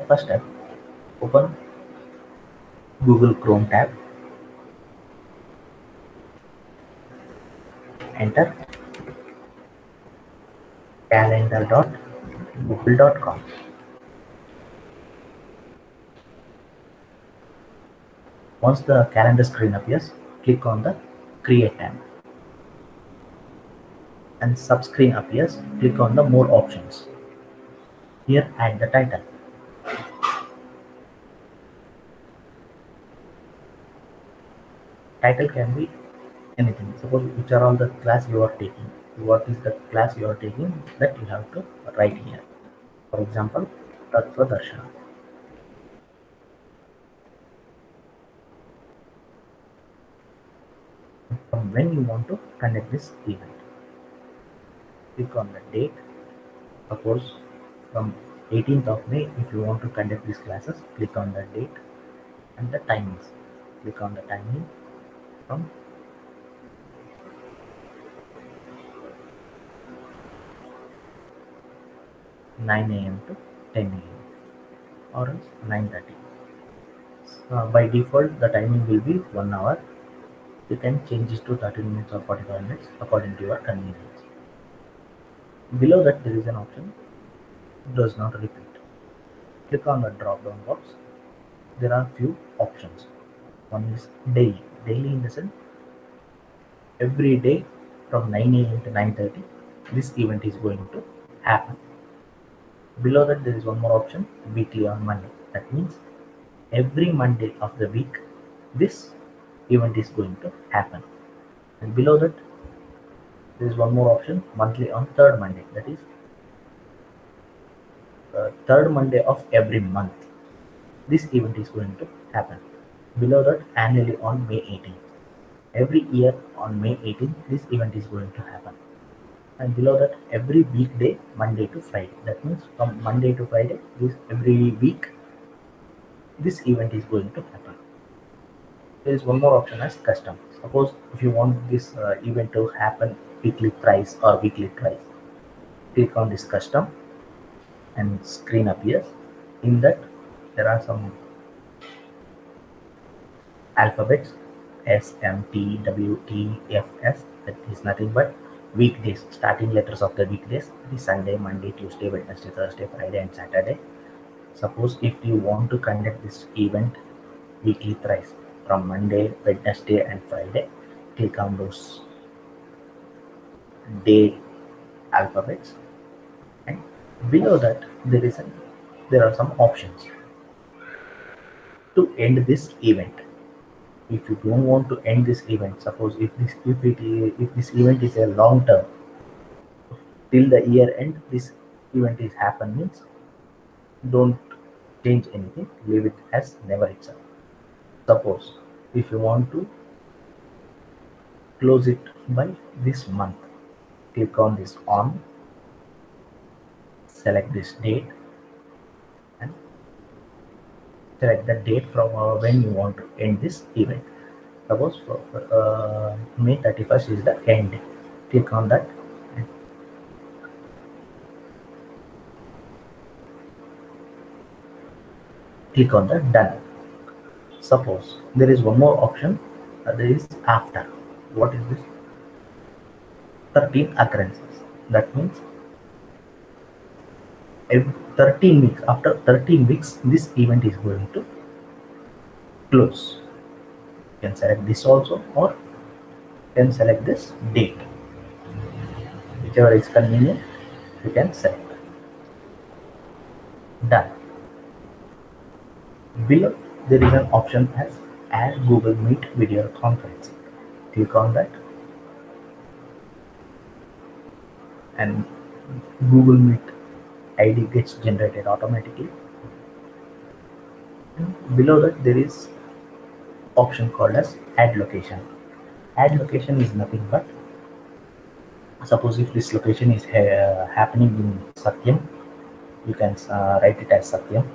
First step, open Google Chrome tab, enter calendar.google.com. Once the calendar screen appears, click on the Create tab. And sub-screen appears, click on the More options. Here, add the title. Title can be anything. Suppose which are all the class you are taking. What is the class you are taking, that you have to write here. For example, Tattva Darshana. From when you want to conduct this event. Click on the date. Suppose from 18th of May, if you want to conduct these classes, click on the date and the timings. Click on the timing from 9 a.m. to 10 a.m. or else 9:30. By default, the timing will be 1 hour. You can change this to 30 minutes or 45 minutes according to your convenience. Below that, there is an option, does not repeat. Click on the drop down box. There are few options. One is daily. Daily in the sense, every day from 9 a.m. to 9:30, this event is going to happen. Below that, there is one more option, weekly on Monday. That means every Monday of the week, this event is going to happen. And below that, there is one more option, monthly on third Monday. That is third Monday of every month. This event is going to happen. Below that, annually on May 18th. Every year on May 18th, this event is going to happen. And below that, every weekday, Monday to Friday. That means from Monday to Friday, this every week, this event is going to happen. There is one more option as custom. Suppose if you want this event to happen weekly thrice or weekly twice, click on this custom and screen appears. In that, there are some alphabets S, M, T, W, T, F, S. That is nothing but weekdays, starting letters of the weekdays. The Sunday, Monday, Tuesday, Wednesday, Thursday, Friday, and Saturday. Suppose if you want to conduct this event weekly thrice from Monday, Wednesday, and Friday, click on those day alphabets, and below that there are some options to end this event. If you don't want to end this event, suppose if this event is a long term, till the year end, this event is happen means don't change anything, leave it as never itself. Suppose if you want to close it by this month, click on this on, select this date, and select the date from when you want to end this event. Suppose May 31st is the end. Click on that. Click on the done. Suppose there is one more option. There is after. What is this? 13 occurrences. That means 13 weeks. After 13 weeks, this event is going to close. You can select this also, or you can select this date. Whichever is convenient, you can select. Done. Below, there is an option as Add Google Meet Video Conference. Click on that, and Google Meet ID gets generated automatically. And below that, there is option called as Add Location. Add Location is nothing but, suppose if this location is happening in Satyam, you can write it as Satyam.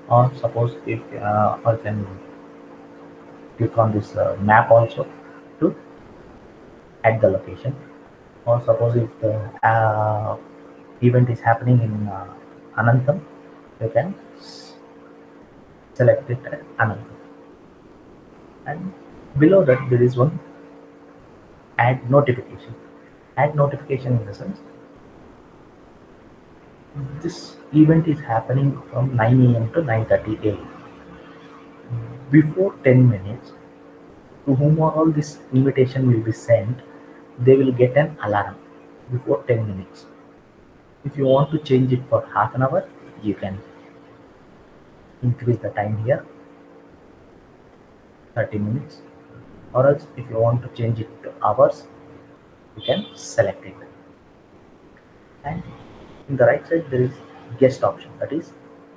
Or suppose if or you can click on this map also to add the location. Or suppose if the event is happening in Anantam, you can select it as another. And below that there is one add notification. Add notification in the sense this event is happening from 9 a.m. to 9:30 a.m. Before 10 minutes, to whom all this invitation will be sent, they will get an alarm before 10 minutes. If you want to change it for half an hour, you can increase the time here, 30 minutes. Or else if you want to change it to hours, you can select it. And in the right side there is guest option, that is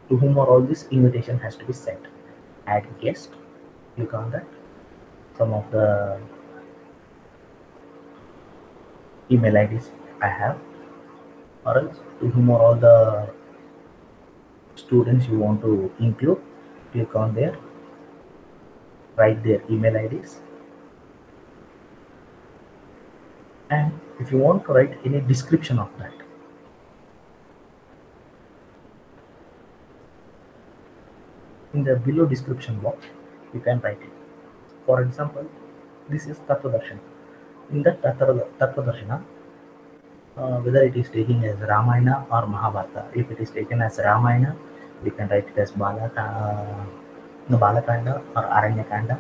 to whom all this invitation has to be sent. Add guest, click on that. Some of the email IDs I have, or else to whom all the students you want to include, click on there, write their email IDs. And if you want to write any description of that, in the below description box you can write it. For example, this is Tattvadarshana. In that Tattvadarshana, whether it is taken as Ramayana or Mahabharata. If it is taken as Ramayana, we can write it as Balakanda or Aranyakanda.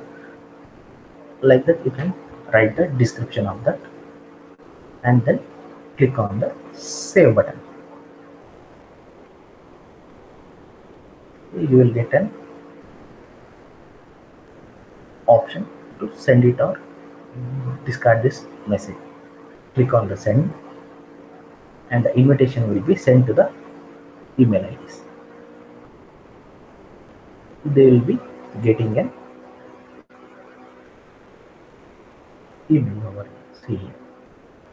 Like that, you can write the description of that and then click on the save button. You will get an option to send it or discard this message. Click on the send and the invitation will be sent to the email IDs. They will be getting an email over here. See here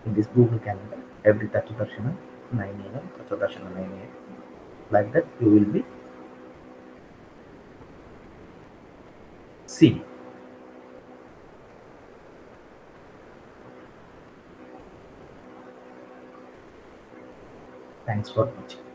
in this Google Calendar, every Tattvadarshana 9 a.m. Tattvadarshana 9 a.m. Like that, you will be see. Thanks for watching.